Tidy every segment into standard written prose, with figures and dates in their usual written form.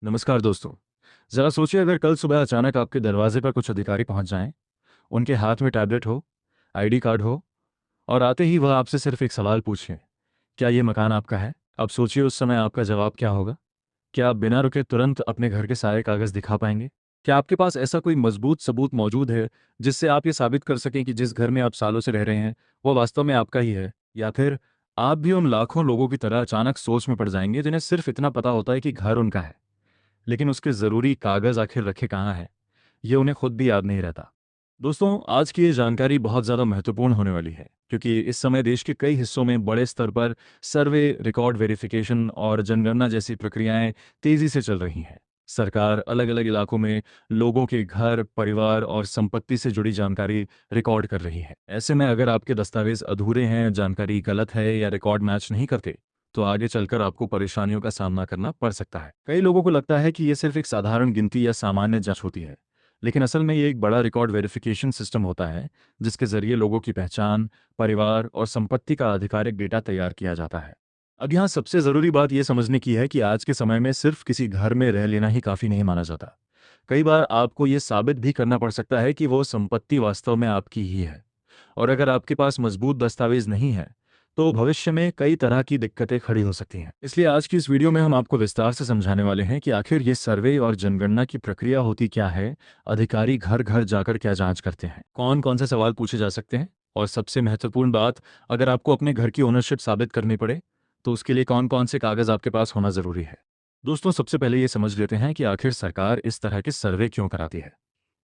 नमस्कार दोस्तों। ज़रा सोचिए, अगर कल सुबह अचानक आपके दरवाजे पर कुछ अधिकारी पहुंच जाएं, उनके हाथ में टैबलेट हो, आईडी कार्ड हो और आते ही वह आपसे सिर्फ एक सवाल पूछें, क्या ये मकान आपका है? अब सोचिए उस समय आपका जवाब क्या होगा। क्या आप बिना रुके तुरंत अपने घर के सारे कागज़ दिखा पाएंगे? क्या आपके पास ऐसा कोई मजबूत सबूत मौजूद है जिससे आप ये साबित कर सकें कि जिस घर में आप सालों से रह रहे हैं वो वास्तव में आपका ही है? या फिर आप भी उन लाखों लोगों की तरह अचानक सोच में पड़ जाएंगे जिन्हें सिर्फ इतना पता होता है कि घर उनका है, लेकिन उसके ज़रूरी कागज़ आखिर रखे कहाँ हैं, ये उन्हें खुद भी याद नहीं रहता। दोस्तों, आज की ये जानकारी बहुत ज़्यादा महत्वपूर्ण होने वाली है, क्योंकि इस समय देश के कई हिस्सों में बड़े स्तर पर सर्वे, रिकॉर्ड वेरिफिकेशन और जनगणना जैसी प्रक्रियाएं तेज़ी से चल रही हैं। सरकार अलग-अलग इलाकों में लोगों के घर, परिवार और संपत्ति से जुड़ी जानकारी रिकॉर्ड कर रही है। ऐसे में अगर आपके दस्तावेज अधूरे हैं, जानकारी गलत है या रिकॉर्ड मैच नहीं करते, तो आगे चलकर आपको परेशानियों का सामना करना पड़ सकता है। कई लोगों को लगता है कि ये सिर्फ एक साधारण गिनती या सामान्य जांच होती है, लेकिन असल में ये एक बड़ा रिकॉर्ड वेरिफिकेशन सिस्टम होता है, जिसके जरिए लोगों की पहचान, परिवार और संपत्ति का आधिकारिक डेटा तैयार किया जाता है। अब यहाँ सबसे ज़रूरी बात यह समझने की है कि आज के समय में सिर्फ किसी घर में रह लेना ही काफ़ी नहीं माना जाता। कई बार आपको ये साबित भी करना पड़ सकता है कि वो संपत्ति वास्तव में आपकी ही है। और अगर आपके पास मजबूत दस्तावेज नहीं है, तो भविष्य में कई तरह की दिक्कतें खड़ी हो सकती हैं। इसलिए आज की इस वीडियो में हम आपको विस्तार से समझाने वाले हैं कि आखिर ये सर्वे और जनगणना की प्रक्रिया होती क्या है, अधिकारी घर घर जाकर क्या जांच करते हैं, कौन कौन से सवाल पूछे जा सकते हैं, और सबसे महत्वपूर्ण बात, अगर आपको अपने घर की ओनरशिप साबित करनी पड़े तो उसके लिए कौन कौन से कागज आपके पास होना जरूरी है। दोस्तों, सबसे पहले ये समझ लेते हैं कि आखिर सरकार इस तरह के सर्वे क्यों कराती है।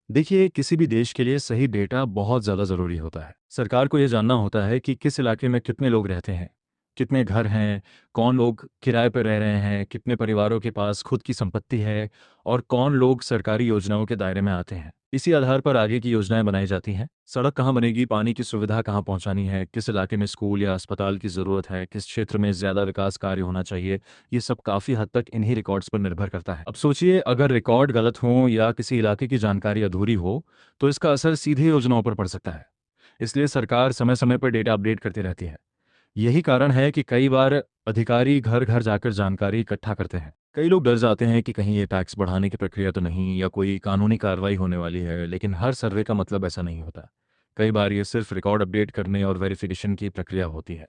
देखिए, किसी भी देश के लिए सही डेटा बहुत ज़्यादा ज़रूरी होता है। सरकार को यह जानना होता है कि किस इलाके में कितने लोग रहते हैं, कितने घर हैं, कौन लोग किराए पर रह रहे हैं, कितने परिवारों के पास खुद की संपत्ति है और कौन लोग सरकारी योजनाओं के दायरे में आते हैं। इसी आधार पर आगे की योजनाएं बनाई जाती हैं। सड़क कहाँ बनेगी, पानी की सुविधा कहाँ पहुंचानी है, किस इलाके में स्कूल या अस्पताल की ज़रूरत है, किस क्षेत्र में ज़्यादा विकास कार्य होना चाहिए, ये सब काफ़ी हद तक इन्हीं रिकॉर्ड्स पर निर्भर करता है। अब सोचिए, अगर रिकॉर्ड गलत हो या किसी इलाके की जानकारी अधूरी हो, तो इसका असर सीधे योजनाओं पर पड़ सकता है। इसलिए सरकार समय समय पर डेटा अपडेट करती रहती है। यही कारण है कि कई बार अधिकारी घर घर जाकर जानकारी इकट्ठा करते हैं। कई लोग डर जाते हैं कि कहीं ये टैक्स बढ़ाने की प्रक्रिया तो नहीं या कोई कानूनी कार्रवाई होने वाली है, लेकिन हर सर्वे का मतलब ऐसा नहीं होता। कई बार ये सिर्फ रिकॉर्ड अपडेट करने और वेरिफिकेशन की प्रक्रिया होती है।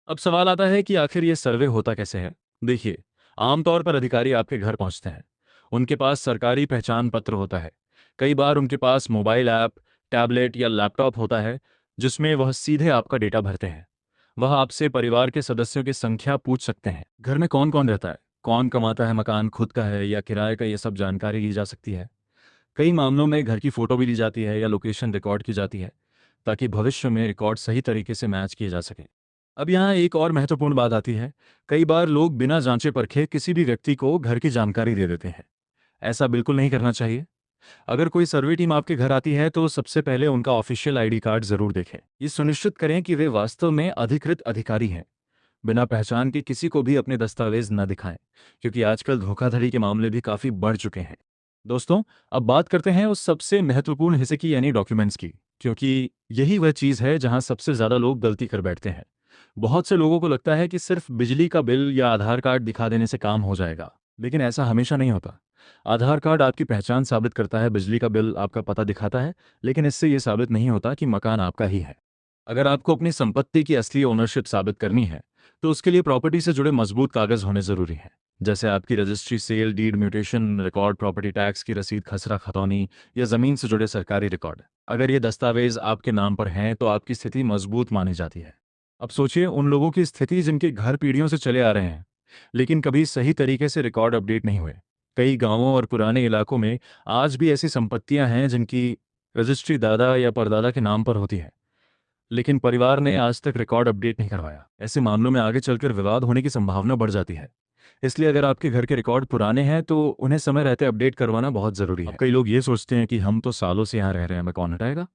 अब सवाल आता है कि आखिर ये सर्वे होता कैसे है। देखिए, आमतौर पर अधिकारी आपके घर पहुंचते हैं। उनके पास सरकारी पहचान पत्र होता है। कई बार उनके पास मोबाइल ऐप, टैबलेट या लैपटॉप होता है, जिसमें वह सीधे आपका डेटा भरते हैं। वह आपसे परिवार के सदस्यों की संख्या पूछ सकते हैं, घर में कौन कौन रहता है, कौन कमाता है, मकान खुद का है या किराए का, ये सब जानकारी ली जा सकती है। कई मामलों में घर की फोटो भी ली जाती है या लोकेशन रिकॉर्ड की जाती है, ताकि भविष्य में रिकॉर्ड सही तरीके से मैच किए जा सके। अब यहाँ एक और महत्वपूर्ण बात आती है। कई बार लोग बिना जांचे परखे किसी भी व्यक्ति को घर की जानकारी दे देते हैं। ऐसा बिल्कुल नहीं करना चाहिए। अगर कोई सर्वे टीम आपके घर आती है तो सबसे पहले उनका ऑफिशियल आईडी कार्ड जरूर देखें। ये सुनिश्चित करें कि वे वास्तव में अधिकृत अधिकारी हैं। बिना पहचान के किसी को भी अपने दस्तावेज न दिखाएं, क्योंकि आजकल धोखाधड़ी के मामले भी काफी बढ़ चुके हैं। दोस्तों, अब बात करते हैं उस सबसे महत्वपूर्ण हिस्से की, यानी डॉक्यूमेंट्स की, क्योंकि यही वह चीज़ है जहां सबसे ज़्यादा लोग गलती कर बैठते हैं। बहुत से लोगों को लगता है कि सिर्फ बिजली का बिल या आधार कार्ड दिखा देने से काम हो जाएगा, लेकिन ऐसा हमेशा नहीं होता। आधार कार्ड आपकी पहचान साबित करता है, बिजली का बिल आपका पता दिखाता है, लेकिन इससे ये साबित नहीं होता कि मकान आपका ही है। अगर आपको अपनी संपत्ति की असली ओनरशिप साबित करनी है, तो उसके लिए प्रॉपर्टी से जुड़े मजबूत कागज होने जरूरी हैं, जैसे आपकी registry, sale deed, mutation record, property tax की रसीद, खसरा खतौनी या जमीन से जुड़े सरकारी रिकॉर्ड। अगर ये दस्तावेज आपके नाम पर हैं तो आपकी स्थिति मजबूत मानी जाती है। अब सोचिए उन लोगों की स्थिति जिनके घर पीढ़ियों से चले आ रहे हैं, लेकिन कभी सही तरीके से रिकॉर्ड अपडेट नहीं हुए। कई गांवों और पुराने इलाकों में आज भी ऐसी संपत्तियां हैं जिनकी रजिस्ट्री दादा या परदादा के नाम पर होती है, लेकिन परिवार ने आज तक रिकॉर्ड अपडेट नहीं करवाया। ऐसे मामलों में आगे चलकर विवाद होने की संभावना बढ़ जाती है। इसलिए अगर आपके घर के रिकॉर्ड पुराने हैं तो उन्हें समय रहते अपडेट करवाना बहुत जरूरी है। अब कई लोग ये सोचते हैं कि हम तो सालों से यहाँ रह रहे हैं, हमें कौन हटाएगा।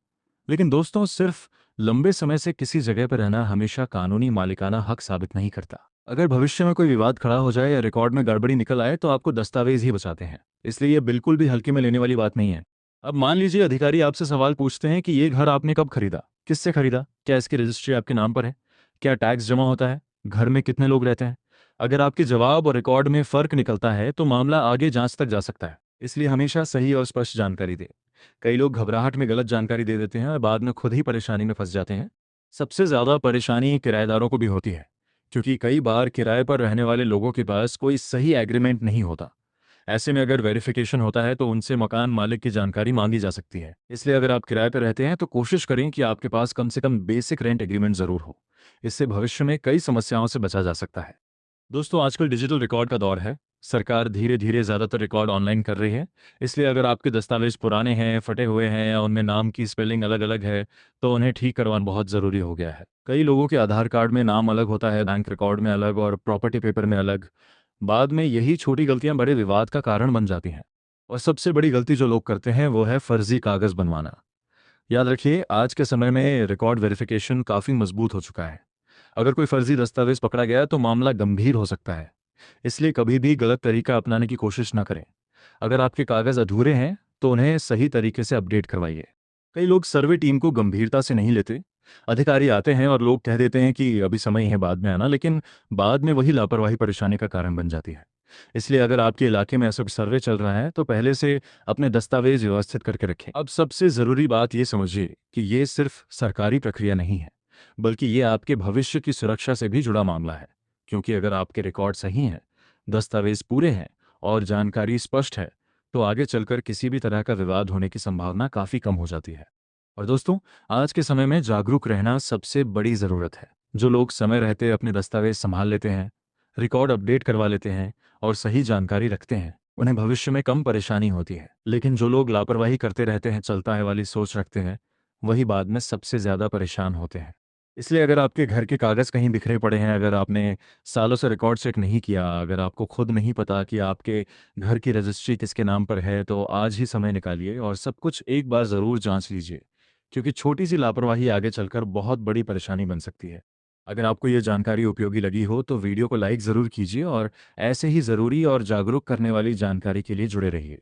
लेकिन दोस्तों, सिर्फ लंबे समय से किसी जगह पर रहना हमेशा कानूनी मालिकाना हक साबित नहीं करता। अगर भविष्य में कोई विवाद खड़ा हो जाए या रिकॉर्ड में गड़बड़ी निकल आए तो आपको दस्तावेज ही बचाते हैं। इसलिए ये बिल्कुल भी हल्के में लेने वाली बात नहीं है। अब मान लीजिए अधिकारी आपसे सवाल पूछते हैं कि ये घर आपने कब खरीदा, किससे खरीदा, क्या इसकी रजिस्ट्री आपके नाम पर है, क्या टैक्स जमा होता है, घर में कितने लोग रहते हैं। अगर आपके जवाब और रिकॉर्ड में फ़र्क निकलता है तो मामला आगे जांच तक जा सकता है। इसलिए हमेशा सही और स्पष्ट जानकारी दें। कई लोग घबराहट में गलत जानकारी दे देते हैं और बाद में खुद ही परेशानी में फंस जाते हैं। सबसे ज़्यादा परेशानी किराएदारों को भी होती है, क्योंकि कई बार किराए पर रहने वाले लोगों के पास कोई सही एग्रीमेंट नहीं होता। ऐसे में अगर वेरिफिकेशन होता है तो उनसे मकान मालिक की जानकारी मांगी जा सकती है। इसलिए अगर आप किराए पर रहते हैं तो कोशिश करें कि आपके पास कम से कम बेसिक रेंट एग्रीमेंट ज़रूर हो। इससे भविष्य में कई समस्याओं से बचा जा सकता है। दोस्तों, आजकल डिजिटल रिकॉर्ड का दौर है। सरकार धीरे धीरे ज़्यादातर रिकॉर्ड ऑनलाइन कर रही है। इसलिए अगर आपके दस्तावेज पुराने हैं, फटे हुए हैं या उनमें नाम की स्पेलिंग अलग अलग है, तो उन्हें ठीक करवाना बहुत ज़रूरी हो गया है। कई लोगों के आधार कार्ड में नाम अलग होता है, बैंक रिकॉर्ड में अलग और प्रॉपर्टी पेपर में अलग। बाद में यही छोटी गलतियां बड़े विवाद का कारण बन जाती हैं। और सबसे बड़ी गलती जो लोग करते हैं वो है फर्जी कागज़ बनवाना। याद रखिए, आज के समय में रिकॉर्ड वेरिफिकेशन काफ़ी मजबूत हो चुका है। अगर कोई फर्जी दस्तावेज पकड़ा गया तो मामला गंभीर हो सकता है। इसलिए कभी भी गलत तरीका अपनाने की कोशिश ना करें। अगर आपके कागज़ अधूरे हैं तो उन्हें सही तरीके से अपडेट करवाइए। कई लोग सर्वे टीम को गंभीरता से नहीं लेते। अधिकारी आते हैं और लोग कह देते हैं कि अभी समय है, बाद में आना, लेकिन बाद में वही लापरवाही परेशानी का कारण बन जाती है। इसलिए अगर आपके इलाके में ऐसा सर्वे चल रहा है तो पहले से अपने दस्तावेज व्यवस्थित करके रखें। अब सबसे ज़रूरी बात ये समझिए कि ये सिर्फ सरकारी प्रक्रिया नहीं है, बल्कि ये आपके भविष्य की सुरक्षा से भी जुड़ा मामला है। क्योंकि अगर आपके रिकॉर्ड सही हैं, दस्तावेज पूरे हैं और जानकारी स्पष्ट है, तो आगे चलकर किसी भी तरह का विवाद होने की संभावना काफ़ी कम हो जाती है। और दोस्तों, आज के समय में जागरूक रहना सबसे बड़ी ज़रूरत है। जो लोग समय रहते अपने दस्तावेज संभाल लेते हैं, रिकॉर्ड अपडेट करवा लेते हैं और सही जानकारी रखते हैं, उन्हें भविष्य में कम परेशानी होती है। लेकिन जो लोग लापरवाही करते रहते हैं, चलता है वाली सोच रखते हैं, वही बाद में सबसे ज़्यादा परेशान होते हैं। इसलिए अगर आपके घर के कागज़ कहीं बिखरे पड़े हैं, अगर आपने सालों से रिकॉर्ड चेक नहीं किया, अगर आपको खुद नहीं पता कि आपके घर की रजिस्ट्री किसके नाम पर है, तो आज ही समय निकालिए और सब कुछ एक बार ज़रूर जांच लीजिए। क्योंकि छोटी-सी लापरवाही आगे चलकर बहुत बड़ी परेशानी बन सकती है। अगर आपको ये जानकारी उपयोगी लगी हो तो वीडियो को लाइक ज़रूर कीजिए और ऐसे ही ज़रूरी और जागरूक करने वाली जानकारी के लिए जुड़े रहिए।